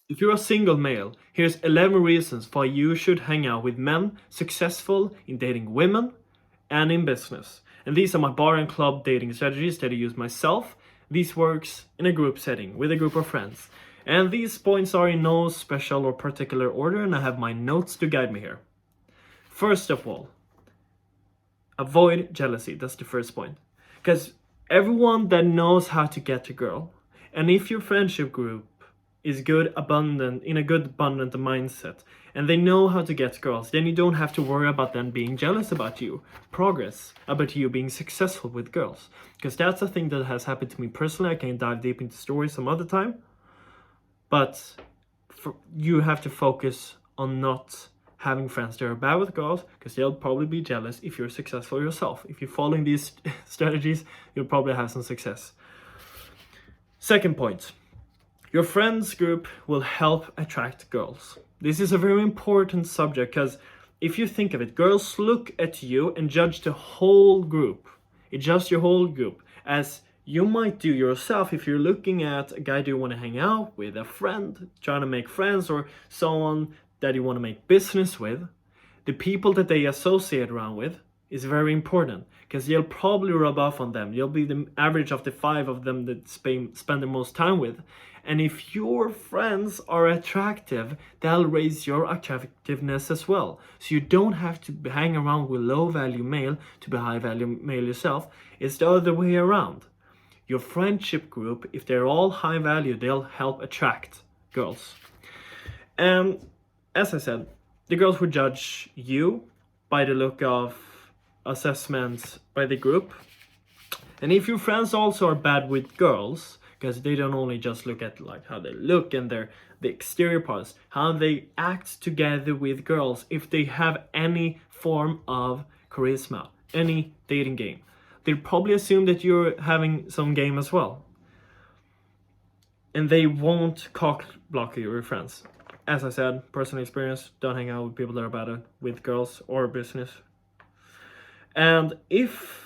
If you're a single male, here's 11 reasons why you should hang out with men successful in dating women and in business. And these are my bar and club dating strategies that I use myself. These works in a group setting with a group of friends. And these points are in no special or particular order, and I have my notes to guide me here. First of all, avoid jealousy. That's the first point. Because everyone that knows how to get a girl, and if your friendship group is good, abundant, in a good, abundant mindset, and they know how to get girls, then you don't have to worry about them being jealous about you, about you being successful with girls. Because that's a thing that has happened to me personally. I can dive deep into stories some other time. But you have to focus on not having friends that are bad with girls, because they'll probably be jealous if you're successful yourself. If you're following these strategies, you'll probably have some success. Second point, your friends group will help attract girls. This is a very important subject, because if you think of it, girls look at you and judge the whole group. It judges your whole group, as you might do yourself if you're looking at a guy you want to hang out with, a friend, trying to make friends, or someone that you want to make business with. The people that they associate around with is very important, because you'll probably rub off on them. You'll be the average of the 5 of them that spend the most time with. And if your friends are attractive, they'll raise your attractiveness as well. So you don't have to hang around with low value male to be high value male yourself. It's the other way around. Your friendship group, if they're all high value, they'll help attract girls. And as I said, the girls will judge you by the look of assessments by the group. And if your friends also are bad with girls, because they don't only just look at like how they look and the exterior parts, how they act together with girls, if they have any form of charisma, any dating game, they'll probably assume that you're having some game as well. And they won't cock block your friends. As I said, personal experience, don't hang out with people that are bad with girls or business. And if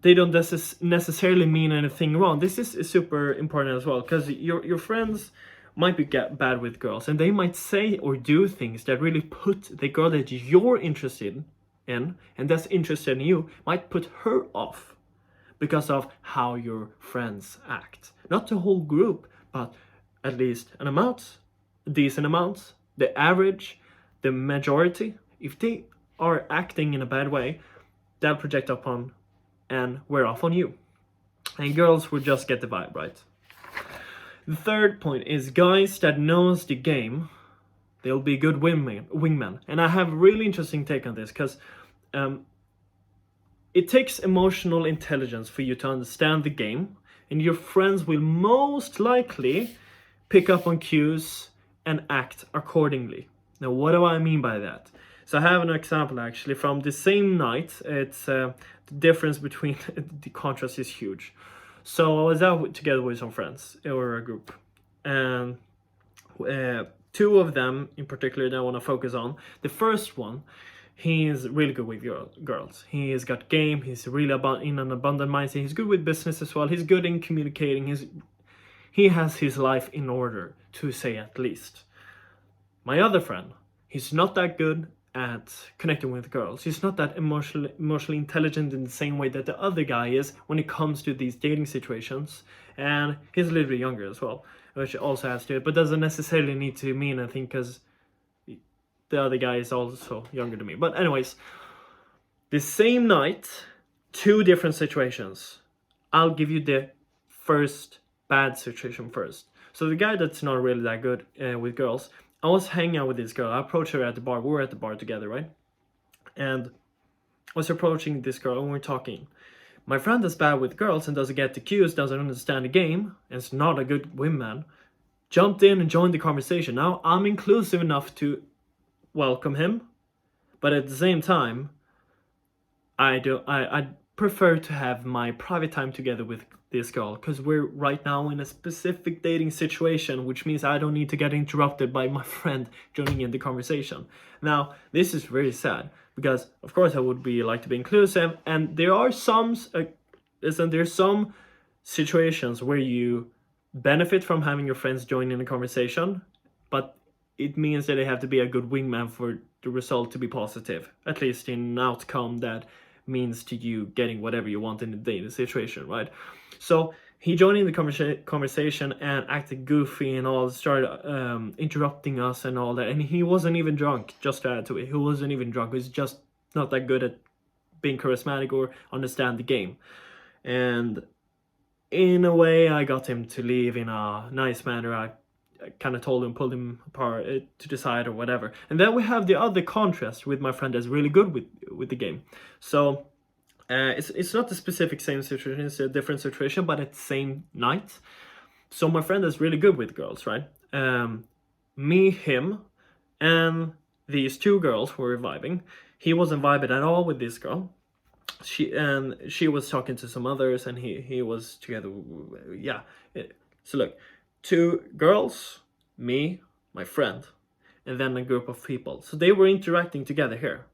they don't necessarily mean anything wrong, this is super important as well, because your friends might be bad with girls, and they might say or do things that really put the girl that you're interested in, and that's interested in you, might put her off because of how your friends act. Not the whole group, but at least an amount, decent amounts, the average, the majority. If they are acting in a bad way, they'll project upon and wear off on you. And girls will just get the vibe, right? The third point is guys that knows the game, they'll be good wingmen. And I have a really interesting take on this, because it takes emotional intelligence for you to understand the game, and your friends will most likely pick up on cues and act accordingly. Now, what do I mean by that? So I have an example actually from the same night. It's the difference between the contrast is huge. So I was out together with some friends, or a group, and 2 of them in particular that I want to focus on. The first one, he's really good with girls. He's got game. He's really in an abundant mindset. He's good with business as well. He's good in communicating. He has his life in order, to say at least. My other friend, he's not that good at connecting with girls. He's not that emotionally intelligent in the same way that the other guy is when it comes to these dating situations. And he's a little bit younger as well, which also adds to it, but doesn't necessarily need to mean anything, because the other guy is also younger than me. But anyways, the same night, 2 different situations. I'll give you the first bad situation first. So the guy that's not really that good with girls, I was hanging out with this girl. I approached her at the bar. We were at the bar together, right? And I was approaching this girl and we were talking. My friend is bad with girls and doesn't get the cues, doesn't understand the game, and is not a good wingman, jumped in and joined the conversation. Now, I'm inclusive enough to welcome him, but at the same time, I prefer to have my private time together with this girl, because we're right now in a specific dating situation, which means I don't need to get interrupted by my friend joining in the conversation. Now, this is very sad, because of course I would like to be inclusive, and there are some situations where you benefit from having your friends join in the conversation, but it means that they have to be a good wingman for the result to be positive, at least in an outcome that means to you getting whatever you want in the dating situation, right? So he joined in the conversation and acted goofy and all, started interrupting us and all that. And he wasn't even drunk, just to add to it. He wasn't even drunk. He's just not that good at being charismatic or understand the game. And in a way, I got him to leave in a nice manner. I kind of told him, pulled him apart to the side or whatever. And then we have the other contrast with my friend that's really good with the game. So it's not the specific same situation, it's a different situation, but at the same night. So my friend is really good with girls, right? Me, him, and these two girls were vibing. He wasn't vibing at all with this girl. She was talking to some others, and he was together. Yeah. So look, two girls, me, my friend, and then a group of people. So they were interacting together here.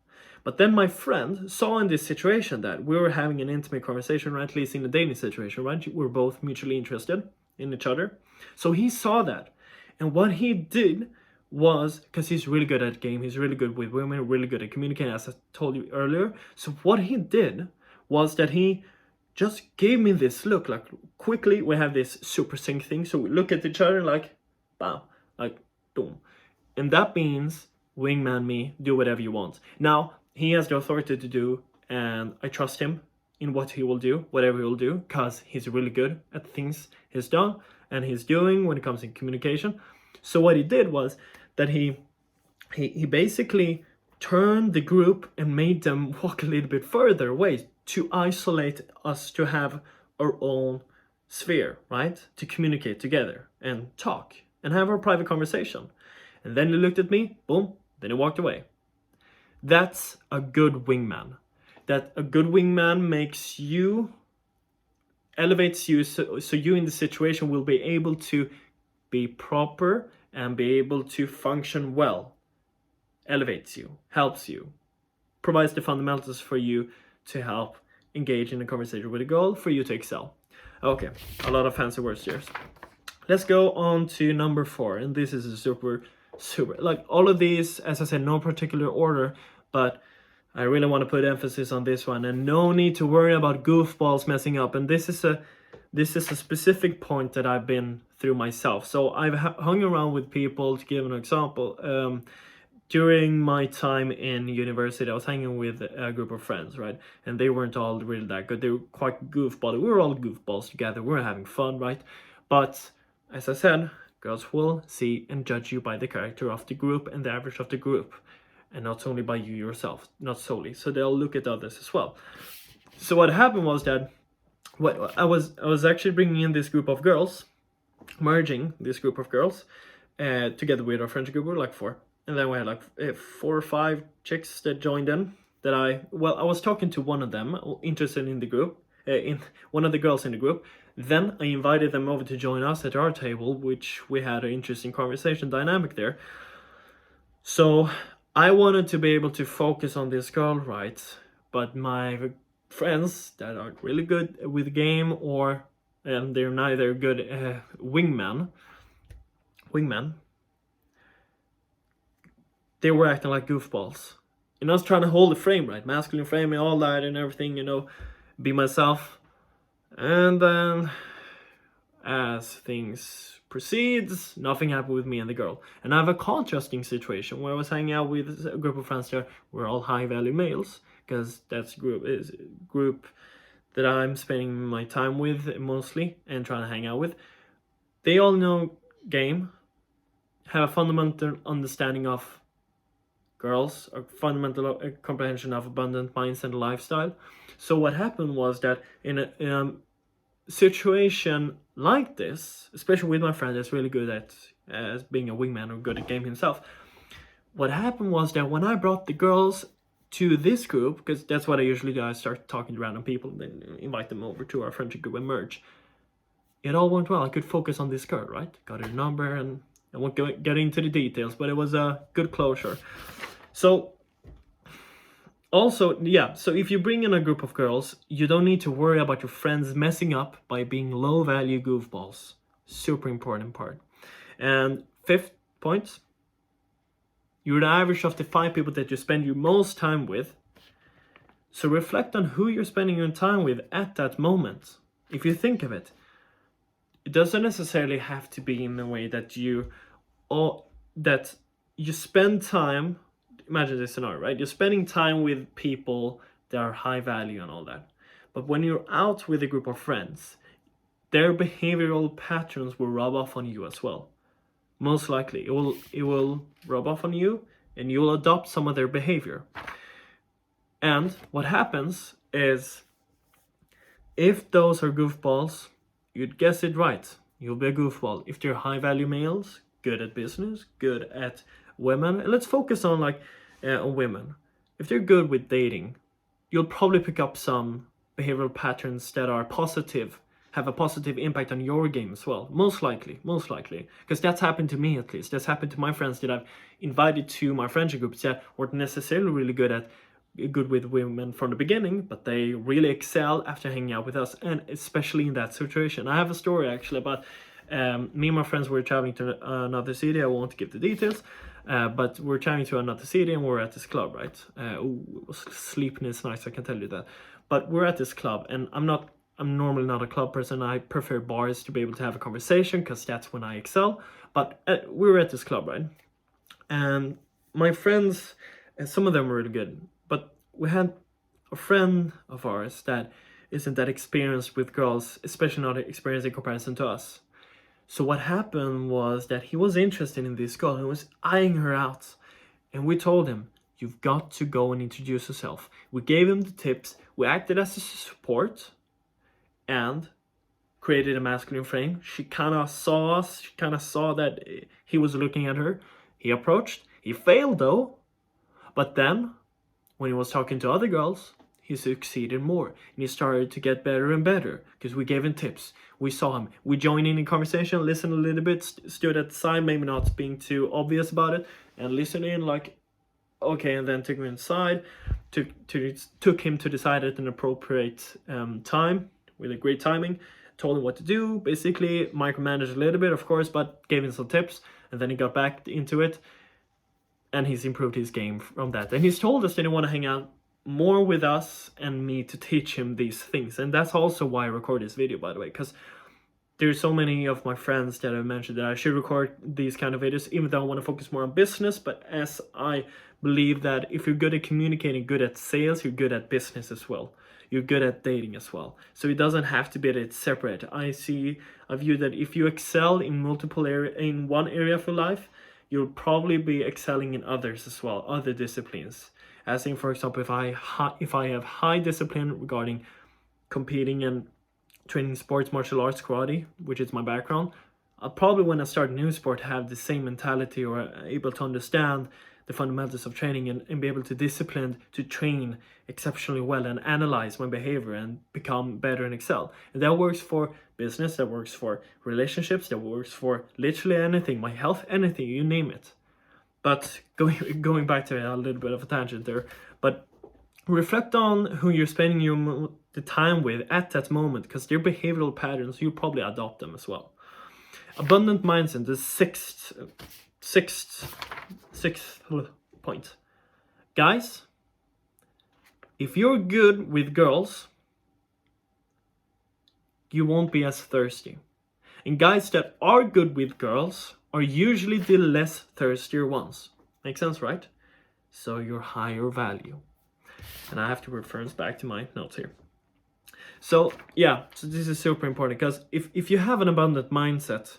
But then my friend saw in this situation that we were having an intimate conversation, or at least in a dating situation, right? We're both mutually interested in each other. So he saw that. And what he did was, because he's really good at game, he's really good with women, really good at communicating, as I told you earlier. So what he did was that he just gave me this look, like quickly, we have this super sync thing. So we look at each other like, bam, like, boom. And that means, wingman me, do whatever you want. Now, he has the authority to do, and I trust him in what he will do, whatever he will do, because he's really good at things he's done and he's doing when it comes to communication. So what he did was that he basically turned the group and made them walk a little bit further away to isolate us, to have our own sphere, right? To communicate together and talk and have our private conversation. And then he looked at me, boom, then he walked away. That's a good wingman. That a good wingman makes you, elevates you, so you in the situation will be able to be proper and be able to function well. Elevates you, helps you, provides the fundamentals for you to help engage in a conversation with a girl, for you to excel. Okay, a lot of fancy words here. Let's go on to number 4, and this is a super, like all of these, as I said, no particular order, but I really want to put emphasis on this one, and no need to worry about goofballs messing up. And this is a specific point that I've been through myself. So I've hung around with people, to give an example. During my time in university, I was hanging with a group of friends, right? And they weren't all really that good. They were quite goofball. We were all goofballs together. We were having fun, right? But as I said, girls will see and judge you by the character of the group and the average of the group, and not only by you yourself, not solely. So they'll look at others as well. So what happened was that I was actually bringing in this group of girls, merging this group of girls together with our friendship group. We were like 4. And then we had like 4 or 5 chicks that joined in. I was talking to one of them, interested in the group, in one of the girls in the group. Then I invited them over to join us at our table, which we had an interesting conversation dynamic there. So I wanted to be able to focus on this girl, right? But my friends that are really good with the game, and they're neither good wingmen, they were acting like goofballs. And I was trying to hold the frame, right? Masculine frame and all that and everything, be myself. And then, as things proceeds, nothing happened with me and the girl. And I have a contrasting situation where I was hanging out with a group of friends that were all high-value males, because that's group that I'm spending my time with mostly and trying to hang out with. They all know game, have a fundamental understanding of girls, a fundamental comprehension of abundant minds and lifestyle. So what happened was that in a situation like this, especially with my friend that's really good at being a wingman or good at game himself, what happened was that when I brought the girls to this group, because that's what I usually do, I start talking to random people, then invite them over to our friendship group and merge. It all went well. I could focus on this girl, right? Got her number, and I won't get into the details, but it was a good closure. So also, yeah, so if you bring in a group of girls, you don't need to worry about your friends messing up by being low-value goofballs. Super important part. And 5th points. You're the average of the 5 people that you spend your most time with. So reflect on who you're spending your time with at that moment. If you think of it, it doesn't necessarily have to be in a way that you spend time. Imagine this scenario, right? You're spending time with people that are high value and all that. But when you're out with a group of friends, their behavioral patterns will rub off on you as well. Most likely, it will rub off on you, and you will adopt some of their behavior. And what happens is, if those are goofballs, you'd guess it right. You'll be a goofball. If they're high-value males, good at business, good at women, and let's focus on on women. If they're good with dating, you'll probably pick up some behavioral patterns that are positive, have a positive impact on your game as well. Most likely, because that's happened to me at least. That's happened to my friends that I've invited to my friendship groups that weren't necessarily really good with women from the beginning, but they really excel after hanging out with us, and especially in that situation. I have a story actually about me and my friends were traveling to another city. I won't give the details, but we're traveling to another city and we're at this club, right? It was sleeping is nice, I can tell you that. But we're at this club, and I'm normally not a club person. I prefer bars to be able to have a conversation because that's when I excel. But we were at this club, right? And my friends, some of them were really good, but we had a friend of ours that isn't that experienced with girls, especially not experienced in comparison to us. So what happened was that he was interested in this girl and was eyeing her out. And we told him, you've got to go and introduce yourself. We gave him the tips. We acted as a support and created a masculine frame. She kind of saw us. She kind of saw that he was looking at her. He approached. He failed though. But then, when he was talking to other girls, he succeeded more. And he started to get better and better because we gave him tips. We saw him. We joined in conversation, listened a little bit, stood at the side, maybe not being too obvious about it, and listened in like, okay, and then took him inside, took him to decide at an appropriate time, with a great timing, told him what to do, basically micromanaged a little bit, of course, but gave him some tips, and then he got back into it, and he's improved his game from that. And he's told us that he want to hang out more with us and me to teach him these things. And that's also why I record this video, by the way, because there's so many of my friends that have mentioned that I should record these kind of videos, even though I want to focus more on business. But as I believe that if you're good at communicating, good at sales, you're good at business as well. You're good at dating as well. So it doesn't have to be that it's separate. I view that if you excel in in one area of your life, you'll probably be excelling in others as well, other disciplines. As in, for example, if I have high discipline regarding competing and training sports, martial arts, karate, which is my background, I'll probably, when I start a new sport, have the same mentality or able to understand the fundamentals of training and be able to discipline to train exceptionally well and analyze my behavior and become better and excel. And that works for business, that works for relationships, that works for literally anything, my health, anything, you name it. But going back to a little bit of a tangent there, but reflect on who you're spending the time with at that moment, because their behavioral patterns, you probably adopt them as well. Abundant mindset, the sixth point. Guys, if you're good with girls, you won't be as thirsty. And guys that are good with girls are usually the less thirstier ones. Makes sense, right? So you're higher value. And I have to reference back to my notes here. So yeah, so this is super important, because if you have an abundant mindset,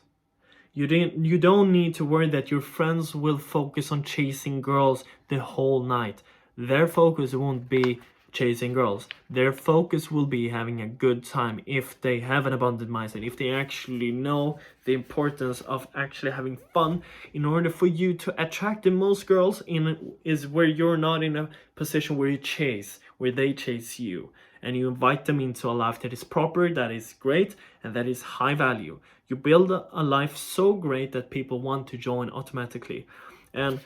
you don't need to worry that your friends will focus on chasing girls the whole night. Their focus won't be chasing girls. Their focus will be having a good time if they have an abundant mindset, if they actually know the importance of actually having fun. In order for you to attract the most girls is where you're not in a position where they chase you, and you invite them into a life that is proper, that is great, and that is high value. You build a life so great that people want to join automatically. And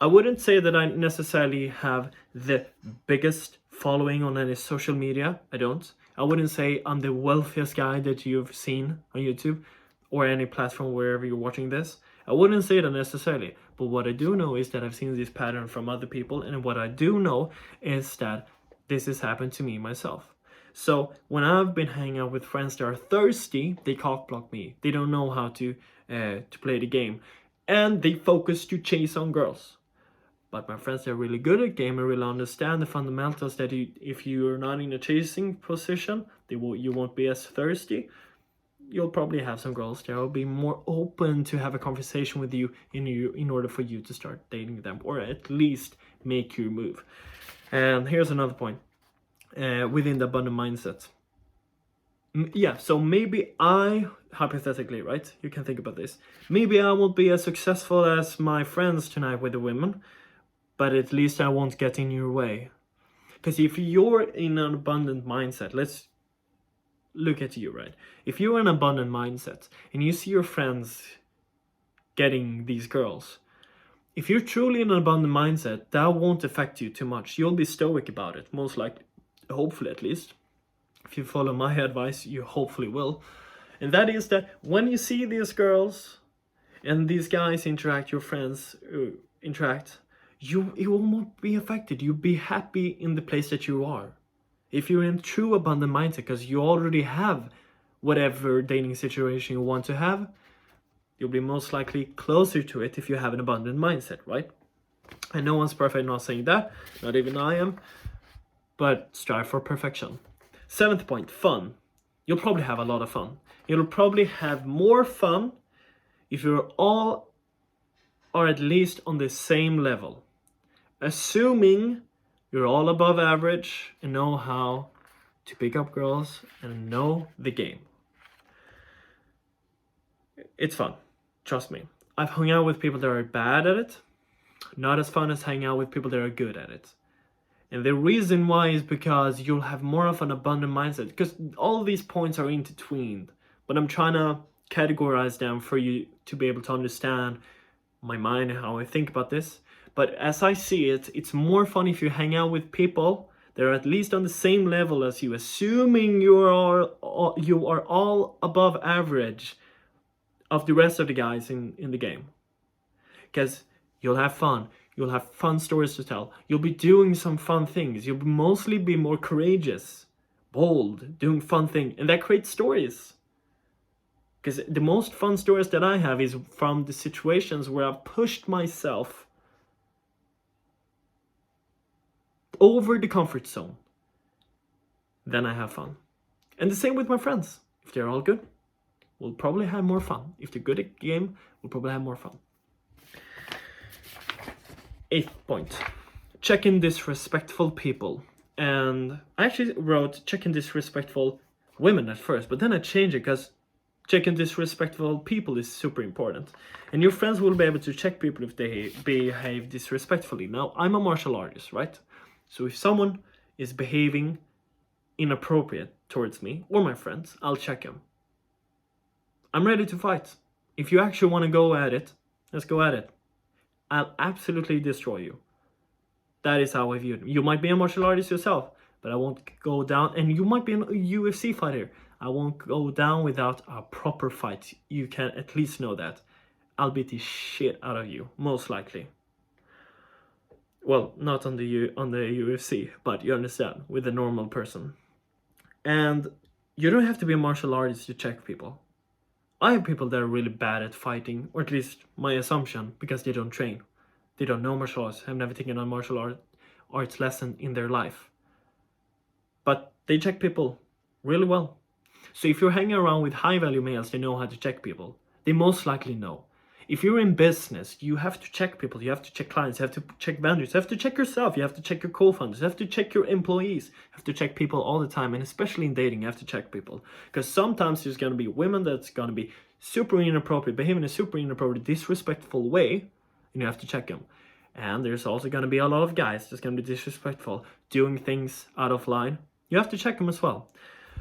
I wouldn't say that I necessarily have the biggest following on any social media. I don't. I wouldn't say I'm the wealthiest guy that you've seen on YouTube. or any platform wherever you're watching this. I wouldn't say that necessarily, but what I do know is that I've seen this pattern from other people, and what I do know is that this has happened to me myself. So when I've been hanging out with friends that are thirsty, they cock block me. They don't know how to play the game, and they focus to chase on girls. But my friends that are really good at game and really understand the fundamentals that if you are not in a chasing position, you won't be as thirsty. You'll probably have some girls that will be more open to have a conversation with you in order for you to start dating them, or at least make your move. And here's another point within the abundant mindset. Yeah, so maybe hypothetically, right? You can think about this. Maybe I won't be as successful as my friends tonight with the women, but at least I won't get in your way. Because if you're in an abundant mindset, let's look at you, right? If you're in an abundant mindset and you see your friends getting these girls, if you're truly in an abundant mindset, that won't affect you too much. You'll be stoic about it, most likely, hopefully at least. If you follow my advice, you hopefully will. And that is that when you see these girls and these guys interact, your friends interact, you won't be affected. You'll be happy in the place that you are. If you're in true abundant mindset, because you already have whatever dating situation you want to have, you'll be most likely closer to it if you have an abundant mindset, right? And no one's perfect, I'm not saying that, not even I am, but strive for perfection. 7th point, fun. You'll probably have a lot of fun. You'll probably have more fun if you're all or at least on the same level. Assuming you're all above average and know how to pick up girls and know the game. It's fun, trust me. I've hung out with people that are bad at it, not as fun as hanging out with people that are good at it. And the reason why is because you'll have more of an abundant mindset, because all these points are intertwined, but I'm trying to categorize them for you to be able to understand my mind and how I think about this. But as I see it, it's more fun if you hang out with people that are at least on the same level as you, assuming you are all above average of the rest of the guys in the game. Because you'll have fun. You'll have fun stories to tell. You'll be doing some fun things. You'll mostly be more courageous, bold, doing fun things. And that creates stories. Because the most fun stories that I have is from the situations where I've pushed myself over the comfort zone. Then I have fun. And the same with my friends. If they're all good, we'll probably have more fun. If they're good at the game, we'll probably have more fun. 8th point. Check in disrespectful people. And I actually wrote check in disrespectful women at first, but then I changed it because check in disrespectful people is super important. And your friends will be able to check people if they behave disrespectfully. Now, I'm a martial artist, right? So if someone is behaving inappropriate towards me or my friends, I'll check them. I'm ready to fight. If you actually want to go at it, let's go at it. I'll absolutely destroy you. That is how I view it. You might be a martial artist yourself, but I won't go down. And you might be a UFC fighter. I won't go down without a proper fight. You can at least know that. I'll beat the shit out of you, most likely. Well, not on the UFC, but you understand, with a normal person. And you don't have to be a martial artist to check people. I have people that are really bad at fighting, or at least my assumption, because they don't train. They don't know martial arts, have never taken a martial arts lesson in their life. But they check people really well. So if you're hanging around with high-value males, they know how to check people. They most likely know. If you're in business, you have to check people, you have to check clients, you have to check vendors, you have to check yourself, you have to check your co-founders, you have to check your employees, you have to check people all the time, and especially in dating, you have to check people. Because sometimes there's going to be women that's going to be super inappropriate, behaving in a super inappropriate, disrespectful way, and you have to check them. And there's also going to be a lot of guys that's going to be disrespectful, doing things out of line. You have to check them as well.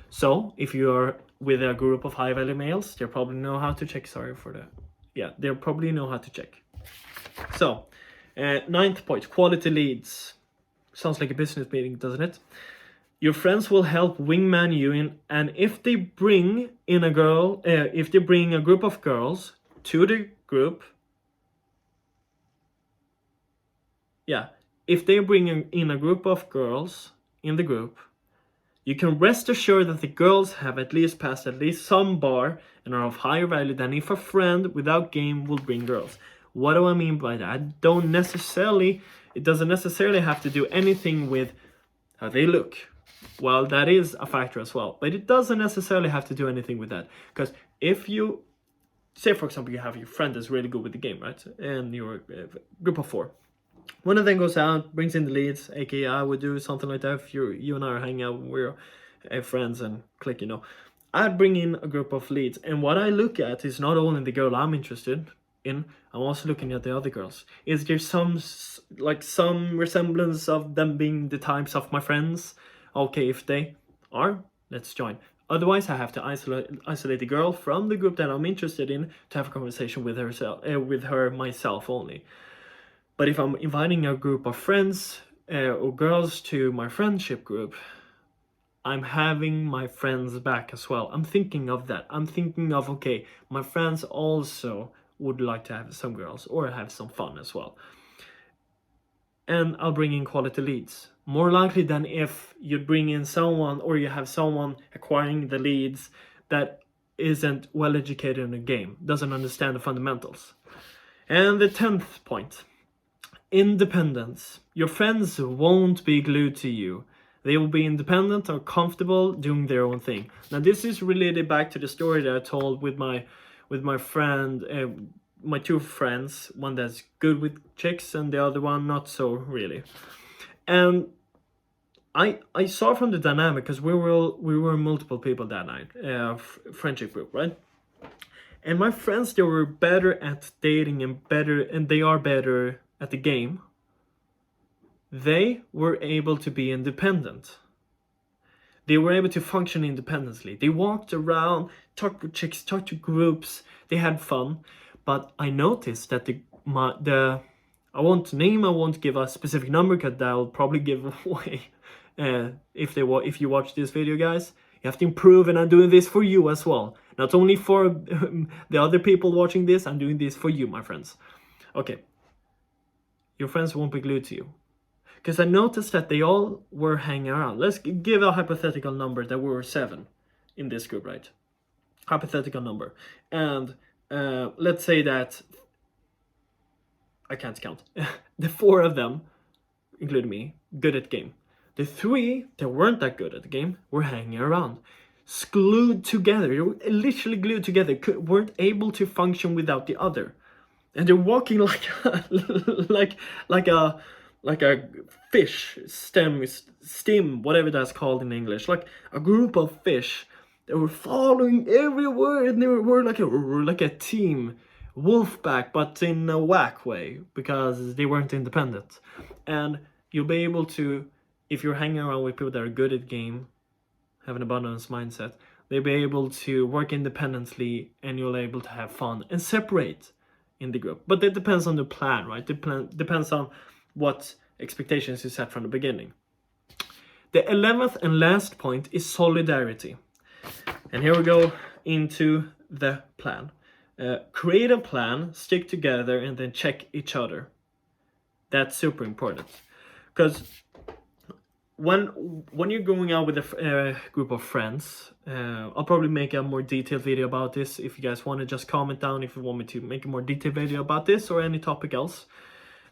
So if you're with a group of high-value males, they probably know how to check, they'll probably know how to check. So, 9th point, quality leads. Sounds like a business meeting, doesn't it? Your friends will help wingman you in, and if they bring in a girl, if they bring a group of girls to the group, if they bring in a group of girls in the group, you can rest assured that the girls have at least passed at least some bar and are of higher value than if a friend without game will bring girls. What do I mean by that? It doesn't necessarily have to do anything with how they look. Well, that is a factor as well, but it doesn't necessarily have to do anything with that. Because if you, say for example, you have your friend that's really good with the game, right? And you're a group of 4. One of them goes out, brings in the leads, aka I would do something like that if you and I are hanging out, we're friends and click, I'd bring in a group of leads, and what I look at is not only the girl I'm interested in, I'm also looking at the other girls. Is there some resemblance of them being the types of my friends? Okay, if they are, let's join. Otherwise, I have to isolate the girl from the group that I'm interested in to have a conversation with her myself only. But if I'm inviting a group of friends or girls to my friendship group, I'm having my friends back as well. I'm thinking of that. I'm thinking of, okay, my friends also would like to have some girls or have some fun as well. And I'll bring in quality leads. More likely than if you bring in someone or you have someone acquiring the leads that isn't well educated in the game, doesn't understand the fundamentals. And the 10th point. Independence. Your friends won't be glued to you. They will be independent or comfortable doing their own thing. Now this is related back to the story that I told with my friend, my 2 friends, one that's good with chicks and the other one not so really. And I saw from the dynamic, because we were multiple people that night, friendship group, right? And my friends, they were better at dating and they are better at the game. They were able to be independent. They were able to function independently. They walked around, talked with chicks, talked to groups. They had fun. But I noticed that I won't give a specific number because that'll probably give away. If you watch this video, guys, you have to improve, and I'm doing this for you as well. Not only for the other people watching this, I'm doing this for you, my friends. Okay. Your friends won't be glued to you. Because I noticed that they all were hanging around. Let's give a hypothetical number that we were 7 in this group, right? Hypothetical number. And let's say that, I can't count. The 4 of them, including me, good at game. The 3 that weren't that good at the game were hanging around. Glued together. They were literally glued together. Weren't able to function without the other. And they're walking like a fish stem, whatever that's called in English, like a group of fish. They were following everywhere, and they were like a team, wolfpack, but in a whack way, because they weren't independent. And you'll be able to, if you're hanging around with people that are good at game, have an abundance mindset, they'll be able to work independently, and you'll be able to have fun and separate in the group. But it depends on the plan, right? Depends on what expectations you set from the beginning. The 11th and last point is solidarity. And here we go into the plan. Create a plan, stick together, and then check each other. That's super important. Because when you're going out with a group of friends, I'll probably make a more detailed video about this. If you guys want to, just comment down if you want me to make a more detailed video about this or any topic else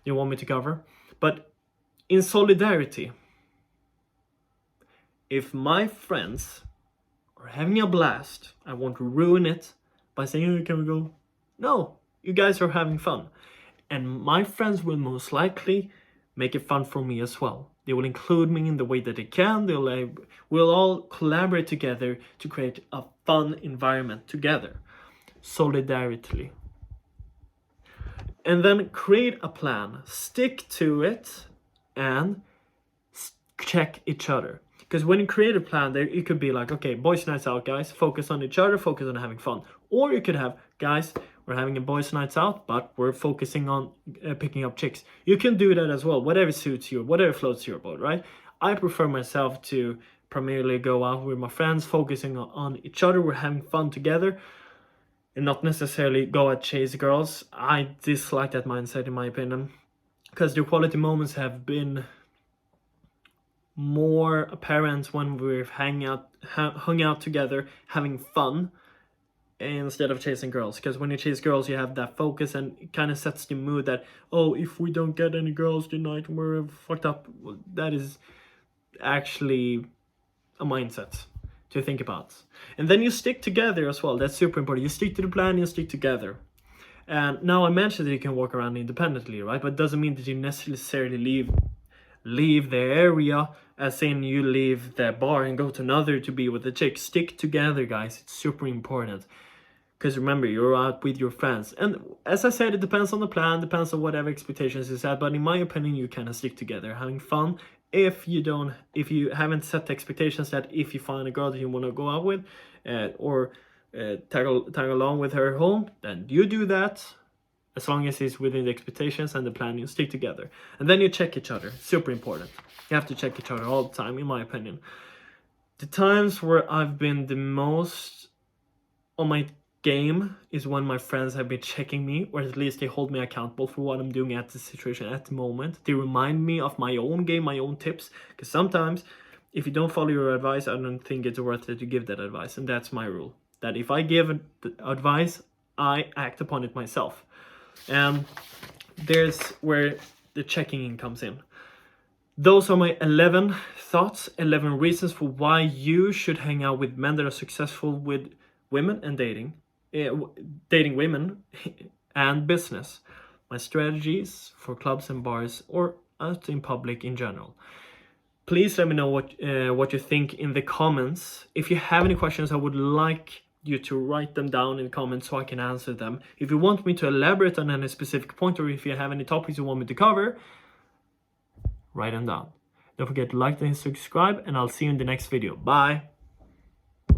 you want me to cover. But in solidarity, if my friends are having a blast, I won't ruin it by saying, "Hey, can we go?" No, you guys are having fun. And my friends will most likely make it fun for me as well. They will include me in the way that they can. We'll all collaborate together to create a fun environment together. Solidarity. And then create a plan, stick to it, and check each other. Because when you create a plan, it could be like, okay, boys' nights out, guys, focus on each other, focus on having fun. Or you could have, guys, we're having a boys' nights out, but we're focusing on picking up chicks. You can do that as well, whatever suits you, whatever floats your boat, right? I prefer myself to primarily go out with my friends, focusing on each other. We're having fun together and not necessarily go and chase girls. I dislike that mindset, in my opinion, because the quality moments have been more apparent when we've hung out together, having fun, instead of chasing girls. Because when you chase girls, you have that focus, and it kind of sets the mood that, oh, if we don't get any girls tonight, we're fucked up. Well, that is actually a mindset to think about. And then you stick together as well. That's super important. You stick to the plan, you stick together. And now I mentioned that you can walk around independently, right? But it doesn't mean that you necessarily leave the area, as in you leave the bar and go to another to be with the chick. Stick together, guys. It's super important. Because remember, you're out with your friends. And as I said, it depends on the plan, depends on whatever expectations you set. But in my opinion, you kind of stick together, having fun. If you haven't set the expectations that if you find a girl that you want to go out with, or tag along with her home, then you do that. As long as it's within the expectations and the plan, you stick together. And then you check each other. Super important. You have to check each other all the time, in my opinion. The times where I've been the most on my game is when my friends have been checking me, or at least they hold me accountable for what I'm doing at the situation at the moment. They remind me of my own game, my own tips. Because sometimes, if you don't follow your advice, I don't think it's worth it to give that advice. And that's my rule. That if I give advice, I act upon it myself. And there's where the checking in comes in. Those are my 11 thoughts, 11 reasons for why you should hang out with men that are successful with women and dating women and business. My strategies for clubs and bars, or out in public in general. Please let me know what you think in the comments. If you have any questions, I would like you to write them down in the comments so I can answer them. If you want me to elaborate on any specific point, or if you have any topics you want me to cover, write them down. Don't forget to like and subscribe, and I'll see you in the next video. Bye!